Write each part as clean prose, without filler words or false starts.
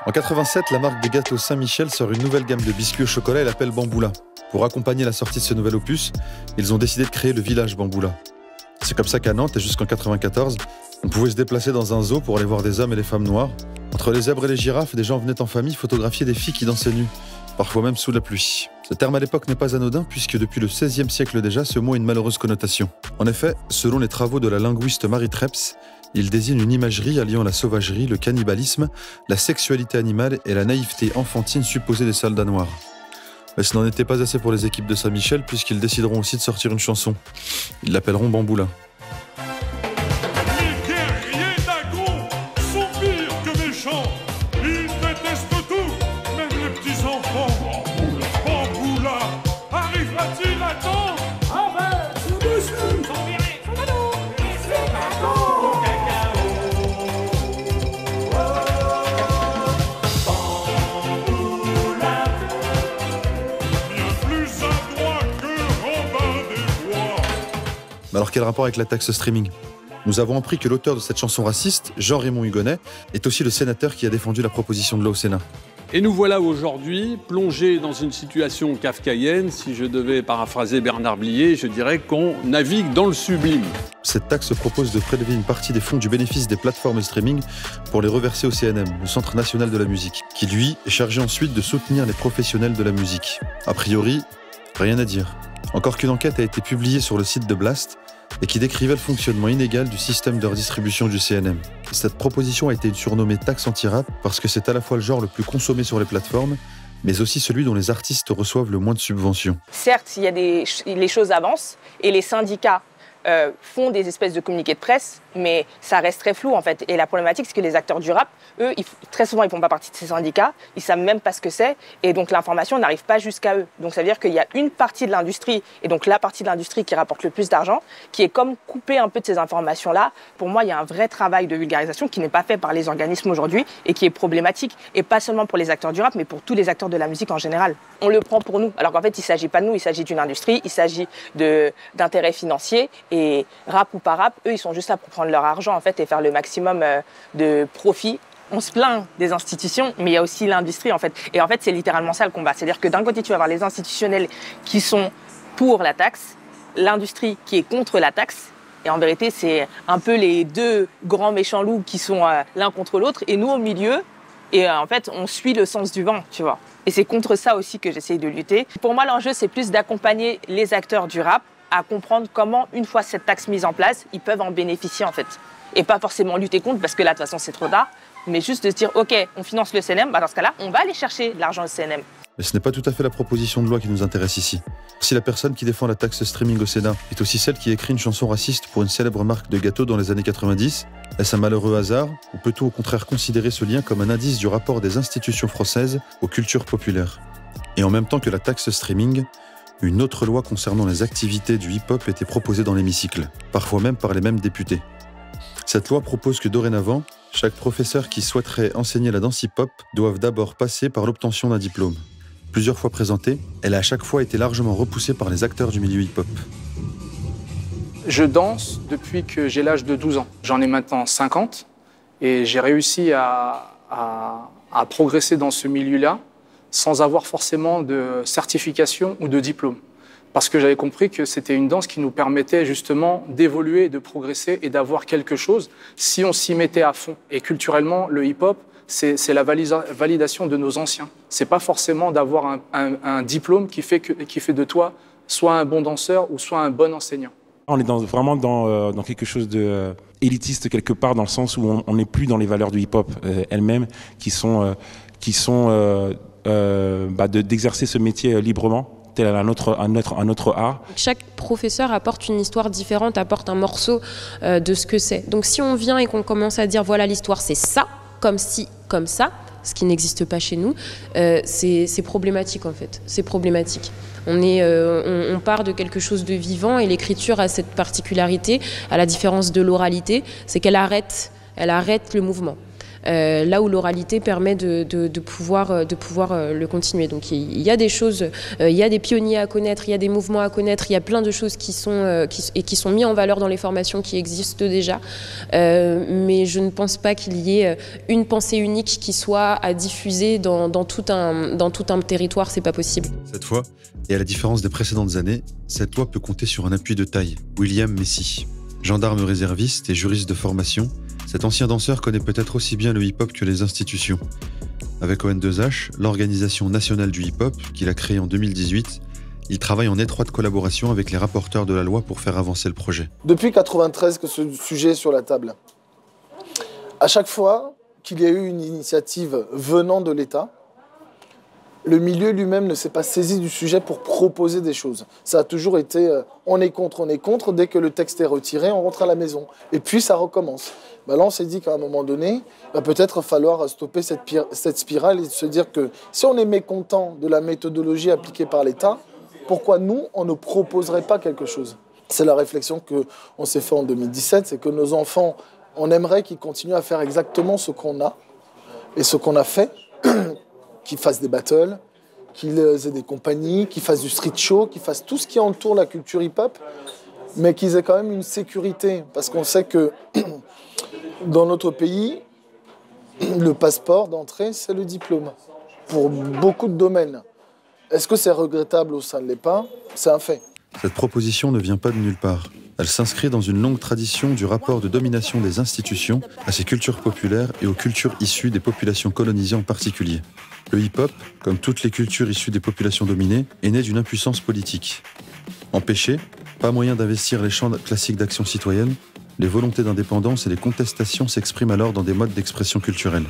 En 87, la marque des gâteaux Saint-Michel sort une nouvelle gamme de biscuits au chocolat et l'appelle Bamboula. Pour accompagner la sortie de ce nouvel opus, ils ont décidé de créer le village Bamboula. C'est comme ça qu'à Nantes et jusqu'en 94, on pouvait se déplacer dans un zoo pour aller voir des hommes et des femmes noires. Entre les zèbres et les girafes, des gens venaient en famille photographier des filles qui dansaient nues, parfois même sous la pluie. Ce terme à l'époque n'est pas anodin puisque depuis le XVIe siècle déjà, ce mot a une malheureuse connotation. En effet, selon les travaux de la linguiste Marie Treps, il désigne une imagerie alliant la sauvagerie, le cannibalisme, la sexualité animale et la naïveté enfantine supposée des soldats noirs. Mais ce n'en était pas assez pour les équipes de Saint-Michel puisqu'ils décideront aussi de sortir une chanson. Ils l'appelleront Bamboula. Les guerriers d'Agon sont pires que méchants. Ils détestent tout, même les petits enfants. Bamboula arrivera-t-il à temps? Ah ben, c'est dessus. Son viré, son cadeau, et c'est cacao. Bamboula. Bien plus adroit que Robin des Bois. Mais alors quel rapport avec la taxe streaming? Nous avons appris que l'auteur de cette chanson raciste, Jean-Raymond Hugonet, est aussi le sénateur qui a défendu la proposition de loi au Sénat. Et nous voilà aujourd'hui plongés dans une situation kafkaïenne. Si je devais paraphraser Bernard Blier, je dirais qu'on navigue dans le sublime. Cette taxe propose de prélever une partie des fonds du bénéfice des plateformes de streaming pour les reverser au CNM, le Centre National de la Musique, qui lui est chargé ensuite de soutenir les professionnels de la musique. A priori, rien à dire. Encore qu'une enquête a été publiée sur le site de Blast et qui décrivait le fonctionnement inégal du système de redistribution du CNM. Cette proposition a été surnommée taxe anti-rap parce que c'est à la fois le genre le plus consommé sur les plateformes, mais aussi celui dont les artistes reçoivent le moins de subventions. Certes, les choses avancent et les syndicats font des espèces de communiqués de presse, mais ça reste très flou en fait. Et la problématique, c'est que les acteurs du rap, eux, très souvent, ils ne font pas partie de ces syndicats, ils ne savent même pas ce que c'est, et donc l'information n'arrive pas jusqu'à eux. Donc ça veut dire qu'il y a une partie de l'industrie, et donc la partie de l'industrie qui rapporte le plus d'argent, qui est comme coupée un peu de ces informations-là. Pour moi, il y a un vrai travail de vulgarisation qui n'est pas fait par les organismes aujourd'hui, et qui est problématique, et pas seulement pour les acteurs du rap, mais pour tous les acteurs de la musique en général. On le prend pour nous, alors qu'en fait, il ne s'agit pas de nous, il s'agit d'une industrie, il s'agit d'intérêts financiers, et rap ou pas rap, eux, ils sont juste là pour prendre leur argent en fait et faire le maximum de profit. On se plaint des institutions, mais il y a aussi l'industrie en fait. Et en fait, c'est littéralement ça le combat. C'est-à-dire que d'un côté, tu vas avoir les institutionnels qui sont pour la taxe, l'industrie qui est contre la taxe. Et en vérité, c'est un peu les deux grands méchants loups qui sont l'un contre l'autre. Et nous, au milieu, et en fait, on suit le sens du vent, tu vois. Et c'est contre ça aussi que j'essaye de lutter. Pour moi, l'enjeu, c'est plus d'accompagner les acteurs du rap à comprendre comment, une fois cette taxe mise en place, ils peuvent en bénéficier en fait. Et pas forcément lutter contre, parce que là, de toute façon, c'est trop tard, mais juste de se dire, ok, on finance le CNM, bah dans ce cas-là, on va aller chercher de l'argent au CNM. Mais ce n'est pas tout à fait la proposition de loi qui nous intéresse ici. Si la personne qui défend la taxe streaming au Sénat est aussi celle qui écrit une chanson raciste pour une célèbre marque de gâteaux dans les années 90, est-ce un malheureux hasard, ou peut-on au contraire considérer ce lien comme un indice du rapport des institutions françaises aux cultures populaires? Et en même temps que la taxe streaming, une autre loi concernant les activités du hip-hop était proposée dans l'hémicycle, parfois même par les mêmes députés. Cette loi propose que dorénavant, chaque professeur qui souhaiterait enseigner la danse hip-hop doive d'abord passer par l'obtention d'un diplôme. Plusieurs fois présentée, elle a à chaque fois été largement repoussée par les acteurs du milieu hip-hop. Je danse depuis que j'ai l'âge de 12 ans. J'en ai maintenant 50 et j'ai réussi à progresser dans ce milieu-là sans avoir forcément de certification ou de diplôme. Parce que j'avais compris que c'était une danse qui nous permettait justement d'évoluer, de progresser et d'avoir quelque chose si on s'y mettait à fond. Et culturellement, le hip-hop, c'est la validation de nos anciens. C'est pas forcément d'avoir un diplôme qui fait de toi soit un bon danseur ou soit un bon enseignant. On est vraiment dans quelque chose de élitiste quelque part, dans le sens où on n'est plus dans les valeurs du hip-hop elles-mêmes qui sont d'exercer ce métier librement, tel un autre art. Chaque professeur apporte une histoire différente, apporte un morceau de ce que c'est. Donc si on vient et qu'on commence à dire voilà l'histoire c'est ça, comme ci, comme ça, ce qui n'existe pas chez nous, c'est problématique en fait, c'est problématique. On part de quelque chose de vivant et l'écriture a cette particularité, à la différence de l'oralité, c'est qu'elle arrête le mouvement. là où l'oralité permet de pouvoir le continuer. Donc il y a des choses, il y a des pionniers à connaître, il y a des mouvements à connaître, il y a plein de choses qui sont mis en valeur dans les formations qui existent déjà, mais je ne pense pas qu'il y ait une pensée unique qui soit à diffuser dans tout un territoire, c'est pas possible. Cette fois, et à la différence des précédentes années, cette loi peut compter sur un appui de taille, William Messi. Gendarme réserviste et juriste de formation, cet ancien danseur connaît peut-être aussi bien le hip-hop que les institutions. Avec ON2H, l'organisation nationale du hip-hop, qu'il a créée en 2018, il travaille en étroite collaboration avec les rapporteurs de la loi pour faire avancer le projet. Depuis 1993 que ce sujet est sur la table, à chaque fois qu'il y a eu une initiative venant de l'État, le milieu lui-même ne s'est pas saisi du sujet pour proposer des choses. Ça a toujours été on est contre. Dès que le texte est retiré, on rentre à la maison. Et puis ça recommence. Là, on s'est dit qu'à un moment donné, il va peut-être falloir stopper cette spirale et se dire que si on est mécontent de la méthodologie appliquée par l'État, pourquoi nous, on ne proposerait pas quelque chose? C'est la réflexion qu'on s'est fait en 2017, c'est que nos enfants, on aimerait qu'ils continuent à faire exactement ce qu'on a et ce qu'on a fait, qu'ils fassent des battles, qu'ils aient des compagnies, qu'ils fassent du street show, qu'ils fassent tout ce qui entoure la culture hip-hop, mais qu'ils aient quand même une sécurité. Parce qu'on sait que dans notre pays, le passeport d'entrée, c'est le diplôme, pour beaucoup de domaines. Est-ce que c'est regrettable ou ça ne l'est pas? C'est un fait. Cette proposition ne vient pas de nulle part. Elle s'inscrit dans une longue tradition du rapport de domination des institutions à ces cultures populaires et aux cultures issues des populations colonisées en particulier. Le hip-hop, comme toutes les cultures issues des populations dominées, est né d'une impuissance politique. Empêché, pas moyen d'investir les champs classiques d'action citoyenne, les volontés d'indépendance et les contestations s'expriment alors dans des modes d'expression culturelle.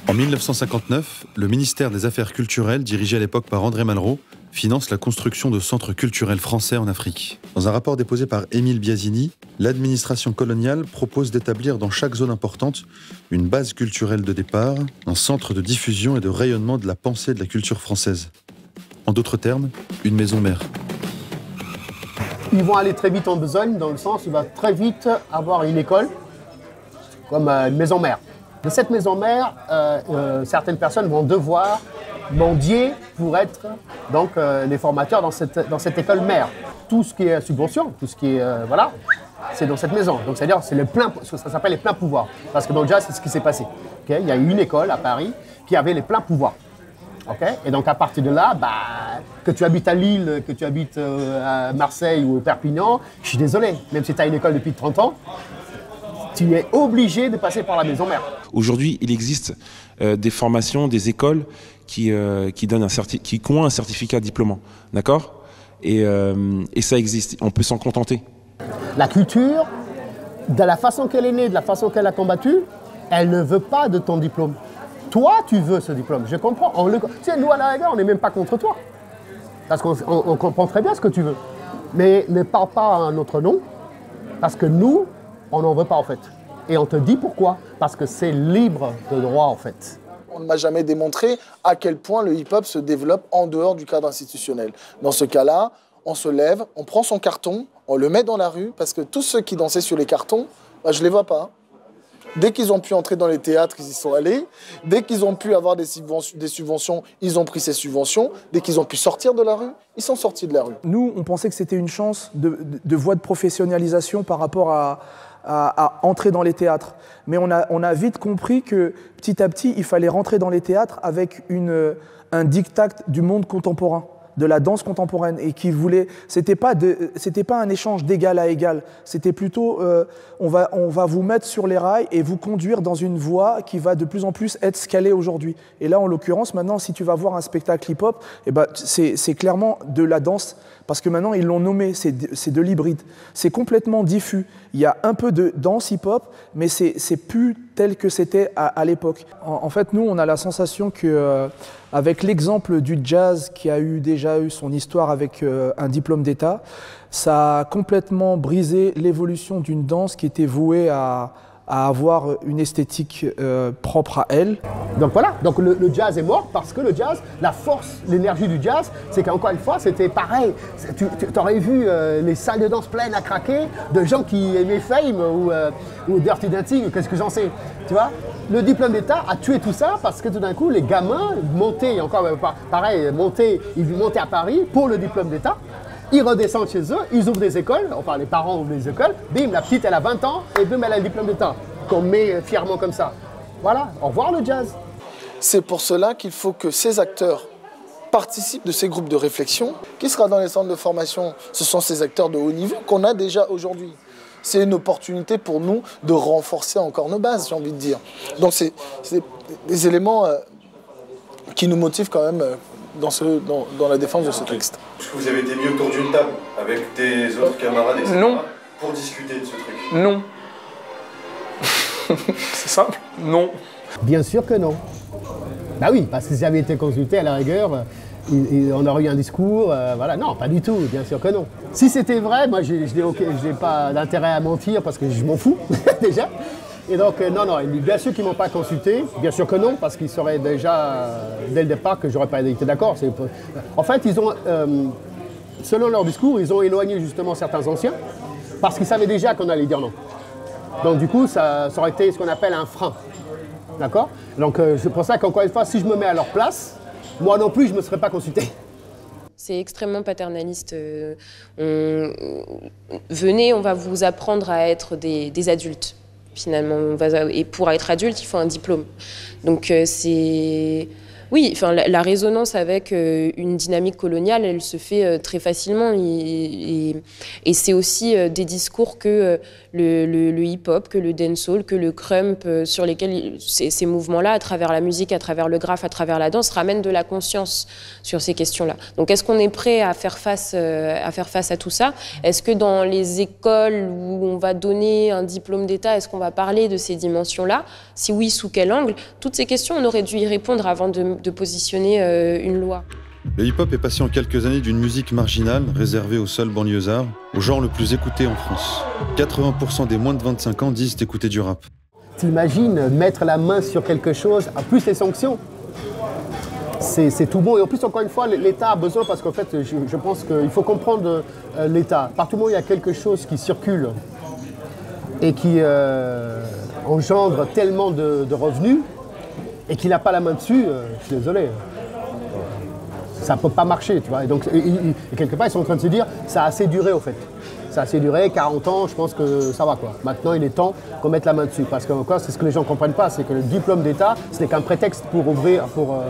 En 1959, le ministère des Affaires culturelles, dirigé à l'époque par André Malraux, finance la construction de centres culturels français en Afrique. Dans un rapport déposé par Émile Biasini, l'administration coloniale propose d'établir dans chaque zone importante une base culturelle de départ, un centre de diffusion et de rayonnement de la pensée de la culture française. En d'autres termes, une maison mère. Ils vont aller très vite en besogne, dans le sens où il va très vite avoir une école, comme une maison mère. De cette maison mère, certaines personnes vont devoir mendier pour être donc, les formateurs dans cette école mère. Tout ce qui est subvention, tout ce qui est voilà, c'est dans cette maison. Donc c'est-à-dire c'est le plein, ça s'appelle les pleins pouvoirs. Parce que dans le jazz, c'est ce qui s'est passé. Okay, il y a eu une école à Paris qui avait les pleins pouvoirs. Okay, et donc à partir de là, que tu habites à Lille, que tu habites à Marseille ou au Perpignan, je suis désolé, même si tu as une école depuis 30 ans, tu es obligé de passer par la maison mère. Aujourd'hui, il existe des formations, des écoles qui ont un certificat diplômant, d'accord, et ça existe, on peut s'en contenter. La culture, de la façon qu'elle est née, de la façon qu'elle a combattu, elle ne veut pas de ton diplôme. Toi, tu veux ce diplôme, je comprends. Tu sais, nous, à la rigueur, on n'est même pas contre toi. Parce qu'on comprend très bien ce que tu veux. Mais ne parle pas à notre nom, parce que nous, on n'en veut pas en fait. Et on te dit pourquoi. Parce que c'est libre de droit en fait. On ne m'a jamais démontré à quel point le hip-hop se développe en dehors du cadre institutionnel. Dans ce cas-là, on se lève, on prend son carton, on le met dans la rue, parce que tous ceux qui dansaient sur les cartons, je ne les vois pas. Dès qu'ils ont pu entrer dans les théâtres, ils y sont allés. Dès qu'ils ont pu avoir des subventions, ils ont pris ces subventions. Dès qu'ils ont pu sortir de la rue, ils sont sortis de la rue. Nous, on pensait que c'était une chance de voie de professionnalisation par rapport à entrer dans les théâtres. Mais on a vite compris que petit à petit, il fallait rentrer dans les théâtres avec un diktat du monde contemporain, de la danse contemporaine, et qui voulait, c'était pas un échange d'égal à égal, c'était plutôt on va vous mettre sur les rails et vous conduire dans une voie qui va de plus en plus être scalée aujourd'hui. Et là, en l'occurrence, maintenant, si tu vas voir un spectacle hip-hop, c'est clairement de la danse, parce que maintenant, ils l'ont nommé, c'est de l'hybride. C'est complètement diffus. Il y a un peu de danse hip-hop, mais c'est plus tel que c'était à l'époque. En fait, nous, on a la sensation que avec l'exemple du jazz qui a déjà eu son histoire avec un diplôme d'État, ça a complètement brisé l'évolution d'une danse qui était vouée à à avoir une esthétique propre à elle. Donc voilà, donc le jazz est mort parce que le jazz, la force, l'énergie du jazz, c'est qu'encore une fois, c'était pareil. Tu aurais vu les salles de danse pleines à craquer de gens qui aimaient Fame ou Dirty Dancing, qu'est-ce que j'en sais, tu vois. Le diplôme d'État a tué tout ça parce que tout d'un coup, les gamins montaient, encore pareil, ils montaient à Paris pour le diplôme d'État. Ils redescendent chez eux, ils ouvrent des écoles, enfin les parents ouvrent des écoles, bim, la petite elle a 20 ans et bim, elle a le diplôme d'État, qu'on met fièrement comme ça. Voilà, au revoir le jazz. C'est pour cela qu'il faut que ces acteurs participent de ces groupes de réflexion. Qui sera dans les centres de formation? Ce sont ces acteurs de haut niveau qu'on a déjà aujourd'hui. C'est une opportunité pour nous de renforcer encore nos bases, j'ai envie de dire. Donc c'est des éléments qui nous motivent quand même dans la défense de ce texte. Est-ce que vous avez été mis autour d'une table avec des autres camarades, etc. Non. Pour discuter de ce truc? Non. C'est simple, non. Bien sûr que non. Bah oui, parce que si j'avais été consulté à la rigueur, on aurait eu un discours, voilà. Non, pas du tout, bien sûr que non. Si c'était vrai, moi je n'ai pas d'intérêt à mentir parce que je m'en fous, déjà. Et donc, non, bien sûr qu'ils ne m'ont pas consulté, bien sûr que non, parce qu'ils sauraient déjà, dès le départ, que je n'aurais pas été d'accord. En fait, ils ont, selon leur discours, ils ont éloigné justement certains anciens, parce qu'ils savaient déjà qu'on allait dire non. Donc du coup, ça aurait été ce qu'on appelle un frein. D'accord? Donc c'est pour ça qu'encore une fois, si je me mets à leur place, moi non plus, je ne me serais pas consulté. C'est extrêmement paternaliste. Venez, on va vous apprendre à être des adultes, finalement. Et pour être adulte, il faut un diplôme. Donc c'est... Oui, enfin, la résonance avec une dynamique coloniale, elle se fait très facilement. Et c'est aussi des discours que le hip-hop, que le dancehall, que le crump, sur lesquels ces mouvements-là, à travers la musique, à travers le graphe, à travers la danse, ramènent de la conscience sur ces questions-là. Donc est-ce qu'on est prêt à faire face à tout ça? Est-ce que dans les écoles où on va donner un diplôme d'État, est-ce qu'on va parler de ces dimensions-là? Si oui, sous quel angle? Toutes ces questions, on aurait dû y répondre avant de positionner une loi. Le hip-hop est passé en quelques années d'une musique marginale, réservée aux seuls banlieusards, au genre le plus écouté en France. 80% des moins de 25 ans disent écouter du rap. T'imagines mettre la main sur quelque chose, en plus les sanctions, c'est tout bon. Et en plus, encore une fois, l'État a besoin, parce qu'en fait, je pense qu'il faut comprendre l'État. Partout où il y a quelque chose qui circule et qui engendre tellement de revenus, et qu'il n'a pas la main dessus, je suis désolé. Ça ne peut pas marcher, tu vois. Et donc, et quelque part, ils sont en train de se dire, ça a assez duré, au fait. Ça a assez duré, 40 ans, je pense que ça va, quoi. Maintenant, il est temps qu'on mette la main dessus. Parce que, encore, c'est ce que les gens ne comprennent pas, c'est que le diplôme d'État, ce n'est qu'un prétexte pour ouvrir, pour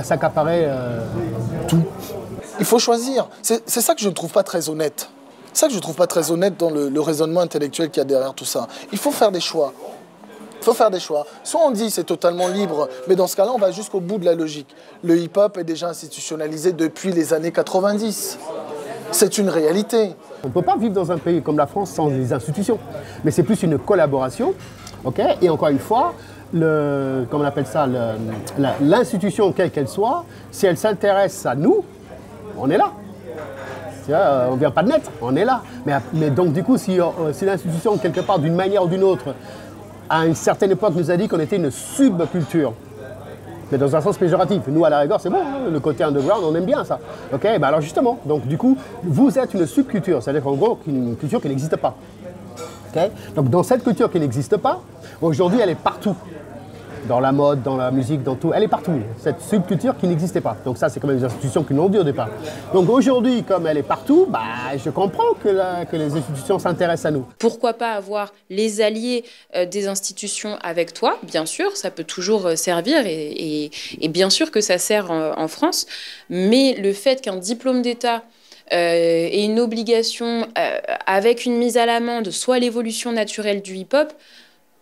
s'accaparer tout. Il faut choisir. C'est ça que je ne trouve pas très honnête. C'est ça que je ne trouve pas très honnête dans le raisonnement intellectuel qu'il y a derrière tout ça. Il faut faire des choix. Il faut faire des choix. Soit on dit c'est totalement libre, mais dans ce cas-là, on va jusqu'au bout de la logique. Le hip-hop est déjà institutionnalisé depuis les années 90. C'est une réalité. On ne peut pas vivre dans un pays comme la France sans les institutions. Mais c'est plus une collaboration. Okay, et encore une fois, comment on appelle ça, l'institution, quelle qu'elle soit, si elle s'intéresse à nous, on est là. On ne vient pas de naître, on est là. Mais donc du coup, si l'institution, quelque part, d'une manière ou d'une autre, à une certaine époque, nous a dit qu'on était une subculture. Mais dans un sens péjoratif. Nous, à la rigueur, c'est bon, hein, le côté underground, on aime bien ça. Okay, alors justement, donc du coup, vous êtes une subculture, c'est-à-dire qu'en gros, une culture qui n'existe pas. Okay, donc dans cette culture qui n'existe pas, aujourd'hui, elle est partout. Dans la mode, dans la musique, dans tout, elle est partout. Cette subculture qui n'existait pas. Donc ça, c'est quand même des institutions qui l'ont dit au départ. Donc aujourd'hui, comme elle est partout, je comprends que les institutions s'intéressent à nous. Pourquoi pas avoir les alliés des institutions avec toi? Bien sûr, ça peut toujours servir et bien sûr que ça sert en France. Mais le fait qu'un diplôme d'État ait une obligation avec une mise à l'amende, soit l'évolution naturelle du hip-hop,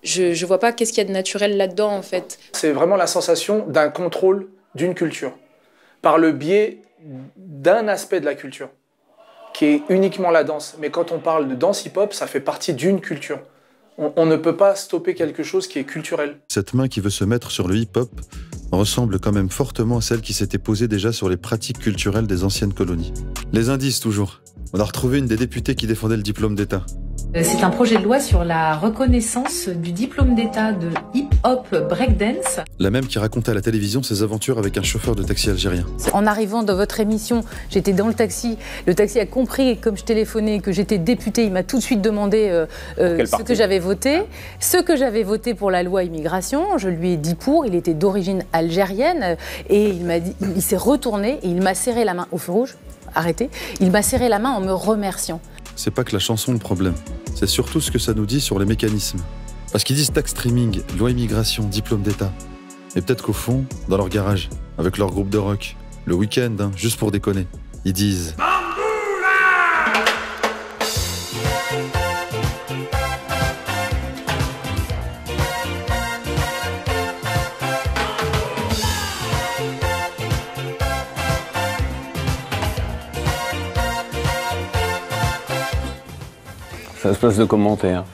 je ne vois pas qu'est-ce qu'il y a de naturel là-dedans, en fait. C'est vraiment la sensation d'un contrôle d'une culture, par le biais d'un aspect de la culture, qui est uniquement la danse. Mais quand on parle de danse hip-hop, ça fait partie d'une culture. On ne peut pas stopper quelque chose qui est culturel. Cette main qui veut se mettre sur le hip-hop ressemble quand même fortement à celle qui s'était posée déjà sur les pratiques culturelles des anciennes colonies. Les indices, toujours. On a retrouvé une des députées qui défendait le diplôme d'État. C'est un projet de loi sur la reconnaissance du diplôme d'État de hip-hop breakdance. La même qui racontait à la télévision ses aventures avec un chauffeur de taxi algérien. En arrivant dans votre émission, j'étais dans le taxi a compris, comme je téléphonais, que j'étais députée. Il m'a tout de suite demandé ce que j'avais voté. Ce que j'avais voté pour la loi immigration, je lui ai dit pour, il était d'origine algérienne. Et il s'est retourné et il m'a serré la main au feu rouge. Arrêtez. Il m'a serré la main en me remerciant. C'est pas que la chanson le problème, c'est surtout ce que ça nous dit sur les mécanismes. Parce qu'ils disent tax streaming, loi immigration, diplôme d'État. Et peut-être qu'au fond, dans leur garage, avec leur groupe de rock, le week-end, juste pour déconner, ils disent... Ça se passe de commentaires.